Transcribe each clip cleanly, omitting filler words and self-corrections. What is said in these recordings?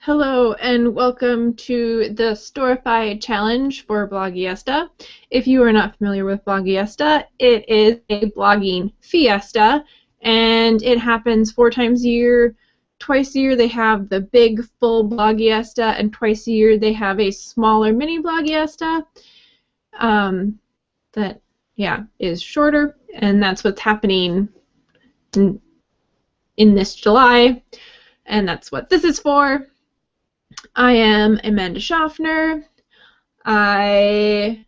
Hello and welcome to the Storify challenge for Bloggiesta. If you are not familiar with Bloggiesta, it is a blogging fiesta and it happens 4 times a year. Twice a year they have the big full Bloggiesta and twice a year they have a smaller Mini-Bloggiesta that is shorter, and that's what's happening in this July, and that's what this is for. I am Amanda Schaffner. I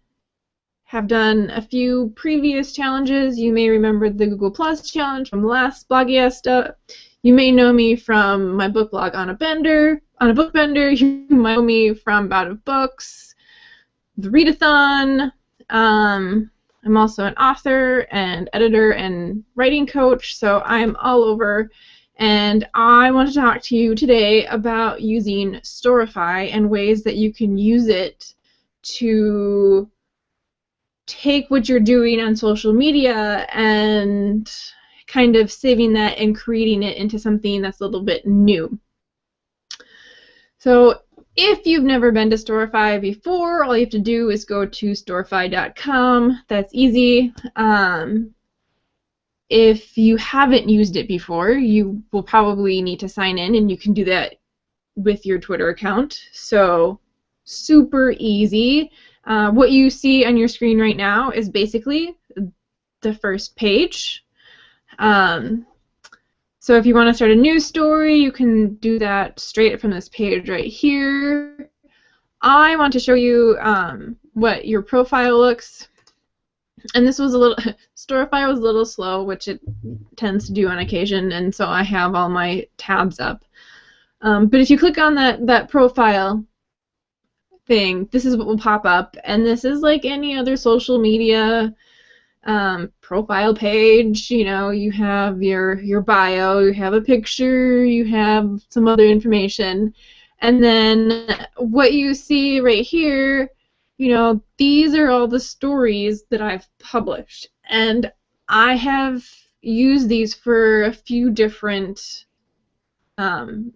have done a few previous challenges. You may remember the Google Plus challenge from the last Bloggiesta. You may know me from my book blog on a book bender. You might know me from Bout of Books, the Readathon. I'm also an author and editor and writing coach, so I'm all over. And I want to talk to you today about using Storify and ways that you can use it to take what you're doing on social media and kind of saving that and creating it into something that's a little bit new. So if you've never been to Storify before, all you have to do is go to storify.com. That's easy. If you haven't used it before, you will probably need to sign in, and you can do that with your Twitter account. So super easy. What you see on your screen right now is basically the first page. So if you want to start a news story, you can do that straight from this page right here. I want to show you what your profile looks. And this was Storify was a little slow, which it tends to do on occasion, and so I have all my tabs up. But if you click on that profile thing, this is what will pop up, and this is like any other social media profile page. You know, you have your bio, you have a picture, you have some other information, and then what you see right here, you know, these are all the stories that I've published, and I have used these for a few different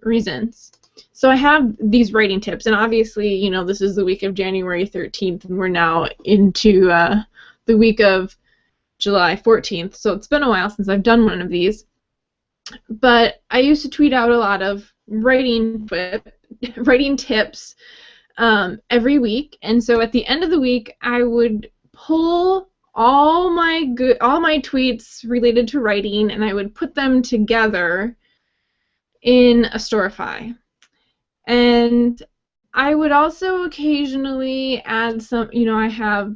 reasons. So I have these writing tips, and obviously, you know, this is the week of January 13th, and we're now into the week of July 14th, so it's been a while since I've done one of these. But I used to tweet out a lot of writing tips every week, and so at the end of the week I would pull all my tweets related to writing, and I would put them together in a Storify. And I would also occasionally add some, you know, I have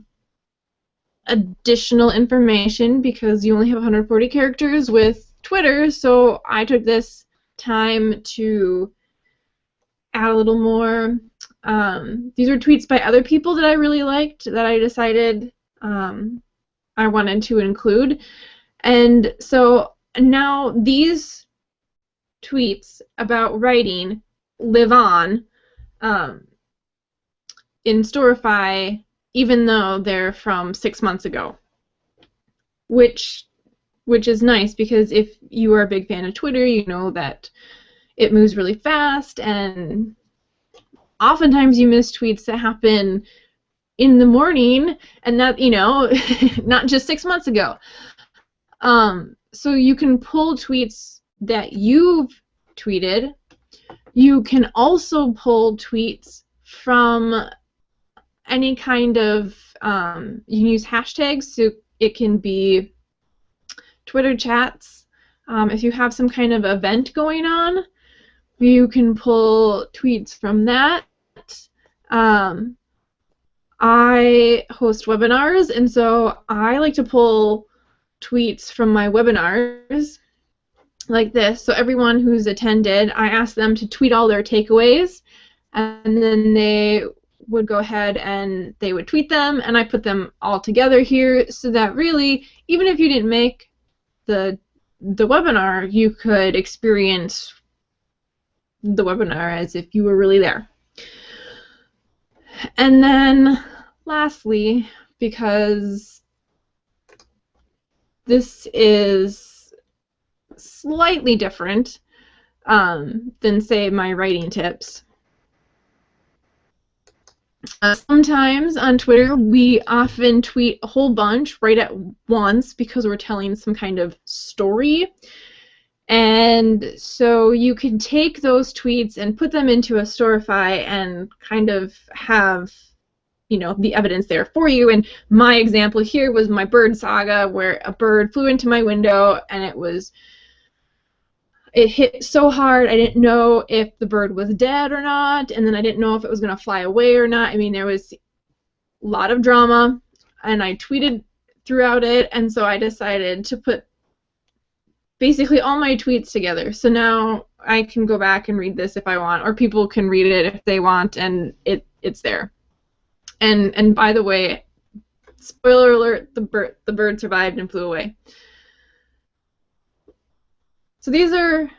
additional information because you only have 140 characters with Twitter, so I took this time to add a little more. These are tweets by other people that I really liked that I decided I wanted to include. And so now these tweets about writing live on in Storify, even though they're from 6 months ago, which is nice, because if you are a big fan of Twitter, you know that it moves really fast, and oftentimes you miss tweets that happen in the morning, and that, you know, not just 6 months ago. So you can pull tweets that you've tweeted. You can also pull tweets from any kind of, you can use hashtags, so it can be Twitter chats. If you have some kind of event going on, you can pull tweets from that. I host webinars, and so I like to pull tweets from my webinars like this. So everyone who's attended, I ask them to tweet all their takeaways, and then they would go ahead and they would tweet them, and I put them all together here so that really, even if you didn't make the webinar, you could experience the webinar as if you were really there. And then lastly, because this is slightly different than, say, my writing tips, Sometimes on Twitter, we often tweet a whole bunch right at once because we're telling some kind of story. And so you can take those tweets and put them into a Storify and kind of have, you know, the evidence there for you. And my example here was my bird saga, where a bird flew into my window and it hit so hard I didn't know if the bird was dead or not, and then I didn't know if it was going to fly away or not. I mean, there was a lot of drama, and I tweeted throughout it, and so I decided to put basically all my tweets together. So now I can go back and read this if I want, or people can read it if they want, and it's there. And by the way, spoiler alert, the bird survived and flew away. So these are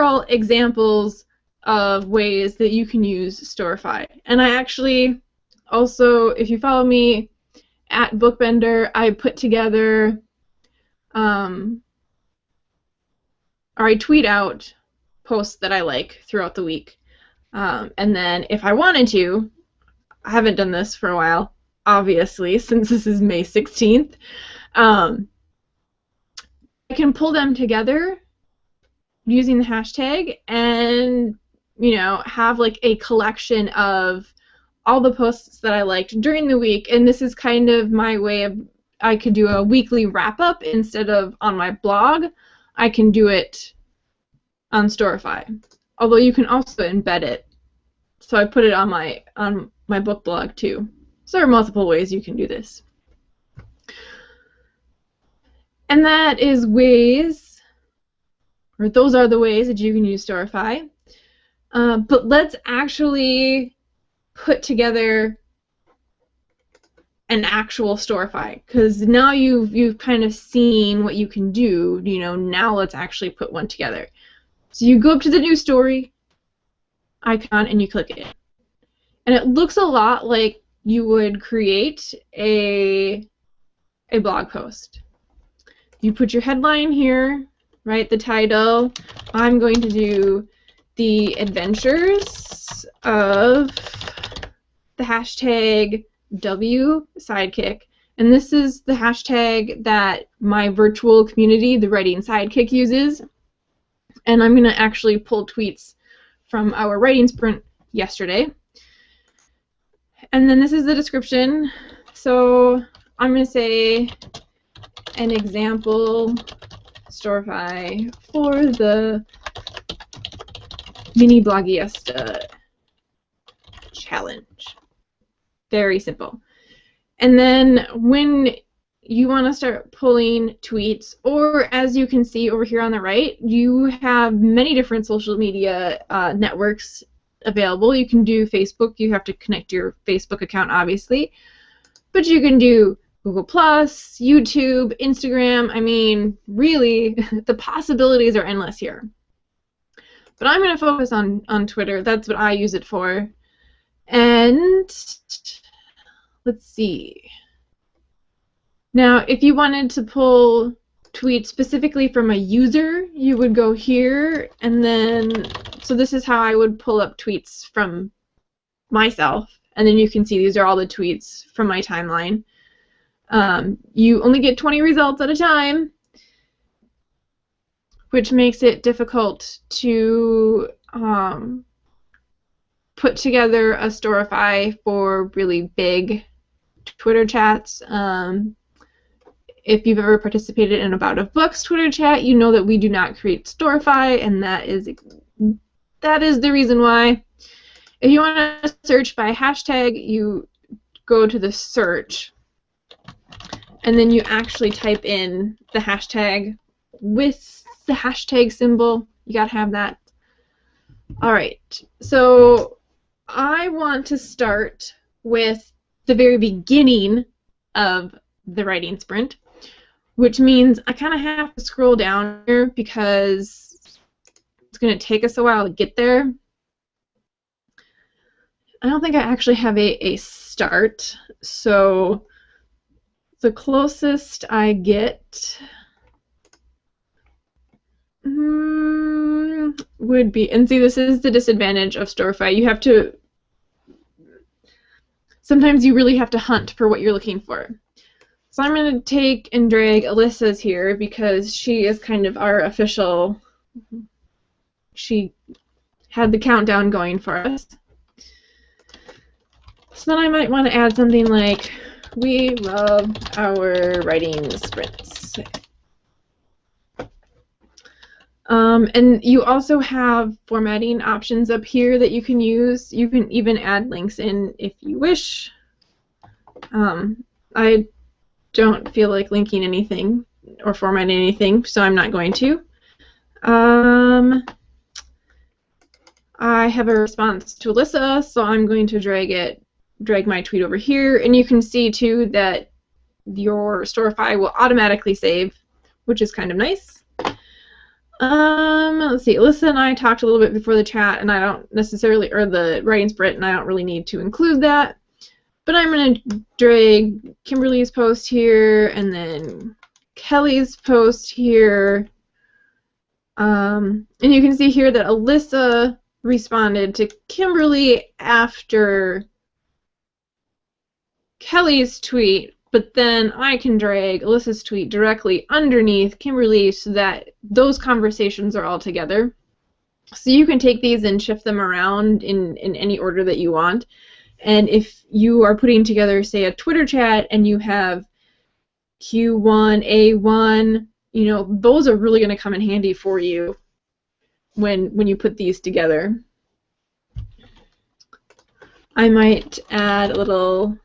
all examples of ways that you can use Storify. And I actually also, if you follow me at Bookbender, I put together or I tweet out posts that I like throughout the week. And then if I wanted to, I haven't done this for a while, obviously, since this is May 16th, I can pull them together using the hashtag and, you know, have like a collection of all the posts that I liked during the week. And this is kind of my way of, I could do a weekly wrap-up instead of on my blog. I can do it on Storify, although you can also embed it. So I put it on my book blog too. So there are multiple ways you can do this. And that is ways, or those are the ways that you can use Storify. But let's actually put together an actual Storify, because now you've kind of seen what you can do. You know, now let's actually put one together. So you go up to the new story icon and you click it, and it looks a lot like you would create a blog post. You put your headline here, write the title. I'm going to do the adventures of the hashtag W Sidekick, and this is the hashtag that my virtual community, the Writing Sidekick, uses. And I'm going to actually pull tweets from our writing sprint yesterday. And then this is the description. So I'm going to say an example Storify for the Mini-Bloggiesta challenge. Very simple. And then when you want to start pulling tweets, or as you can see over here on the right, you have many different social media networks available. You can do Facebook. You have to connect your Facebook account, obviously. But you can do Google+, YouTube, Instagram. I mean, really, the possibilities are endless here. But I'm going to focus on Twitter. That's what I use it for. And let's see. Now, if you wanted to pull tweets specifically from a user, you would go here, and then, so this is how I would pull up tweets from myself, and then you can see these are all the tweets from my timeline. You only get 20 results at a time, which makes it difficult to put together a Storify for really big Twitter chats. If you've ever participated in a Bout of Books Twitter chat, you know that we do not create Storify, and that is the reason why. If you want to search by hashtag, you go to the search, and then you actually type in the hashtag with the hashtag symbol. You gotta have that. Alright, so I want to start with the very beginning of the writing sprint, which means I kind of have to scroll down here because it's going to take us a while to get there. I don't think I actually have a start, so the closest I get would be, and see, this is the disadvantage of Storify. You have to sometimes you really have to hunt for what you're looking for. So I'm going to take and drag Alyssa's here because she is kind of our official, she had the countdown going for us. So then I might want to add something like, we love our writing sprints. And you also have formatting options up here that you can use. You can even add links in if you wish. I don't feel like linking anything or formatting anything, so I'm not going to. I have a response to Alyssa, so I'm going to drag my tweet over here, and you can see too that your Storify will automatically save, which is kind of nice. Let's see, Alyssa and I talked a little bit before the chat, and I don't necessarily, or the writing sprint, and I don't really need to include that. But I'm going to drag Kimberly's post here, and then Kelly's post here. And you can see here that Alyssa responded to Kimberly after Kelly's tweet, but then I can drag Alyssa's tweet directly underneath Kimberly so that those conversations are all together. So you can take these and shift them around in any order that you want. And if you are putting together, say, a Twitter chat and you have Q1, A1, you know, those are really going to come in handy for you when you put these together. I might add a little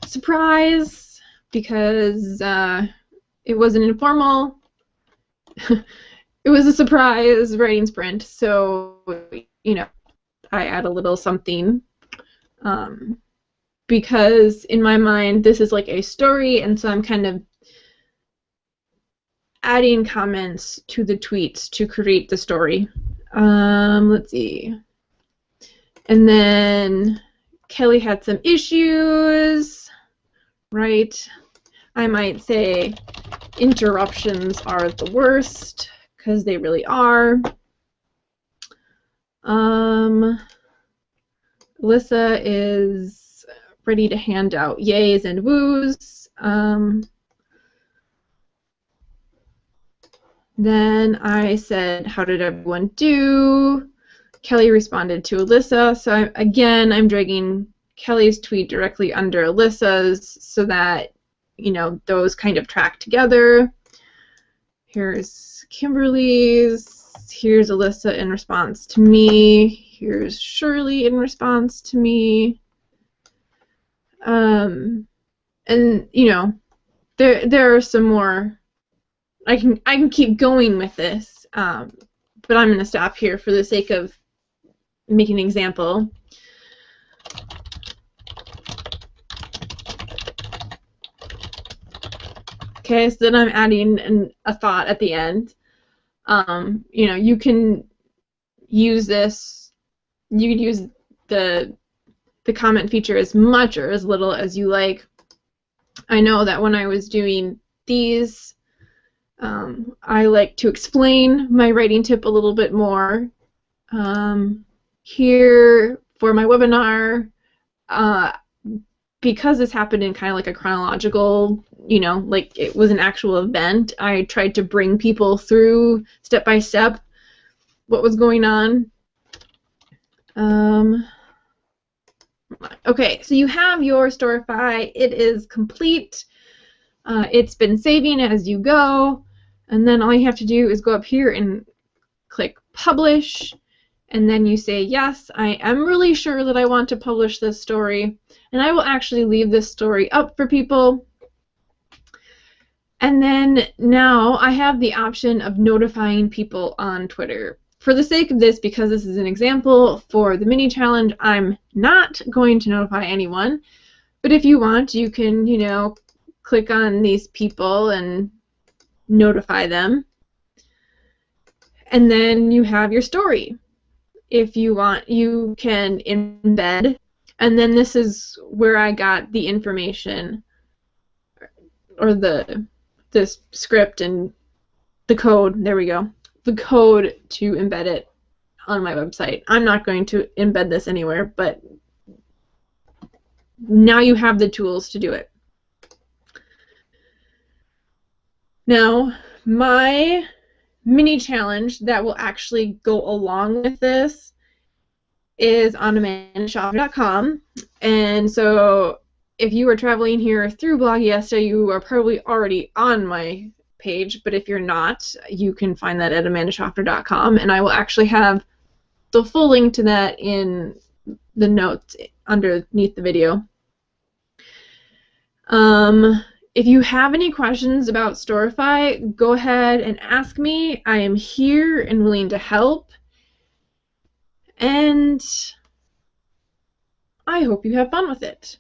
surprise because it wasn't informal. It was a surprise writing sprint, so you know, I add a little something because in my mind this is like a story, and so I'm kind of adding comments to the tweets to create the story. Let's see. And then Kelly had some issues, right? I might say interruptions are the worst, because they really are. Alyssa is ready to hand out yays and woos. Then I said, how did everyone do? Kelly responded to Alyssa. So again, I'm dragging Kelly's tweet directly under Alyssa's so that, you know, those kind of track together. Here's Kimberly's. Here's Alyssa in response to me. Here's Shirley in response to me. And you know, there are some more. I can keep going with this, but I'm going to stop here for the sake of making an example. Okay, so then I'm adding a thought at the end. You know, you can use this. You can use the comment feature as much or as little as you like. I know that when I was doing these, I like to explain my writing tip a little bit more. Here for my webinar, because this happened in kind of like a chronological, you know, like it was an actual event, I tried to bring people through step by step what was going on. Okay, so you have your Storify. It is complete. It's been saving as you go, and then all you have to do is go up here and click Publish, and then you say, yes, I am really sure that I want to publish this story, and I will actually leave this story up for people. And then now I have the option of notifying people on Twitter. For the sake of this, because this is an example for the mini challenge, I'm not going to notify anyone, but if you want, you can, you know, click on these people and notify them. And then you have your story. If you want, you can embed, and then this is where I got the information, or the script and the code, there we go, the code to embed it on my website. I'm not going to embed this anywhere, but now you have the tools to do it. Now, my mini challenge that will actually go along with this is on Mini-Bloggiesta.com, and so if you are traveling here through Bloggiesta, you are probably already on my page, but if you're not, you can find that at Mini-Bloggiesta.com, and I will actually have the full link to that in the notes underneath the video. If you have any questions about Storify, go ahead and ask me. I am here and willing to help. And I hope you have fun with it.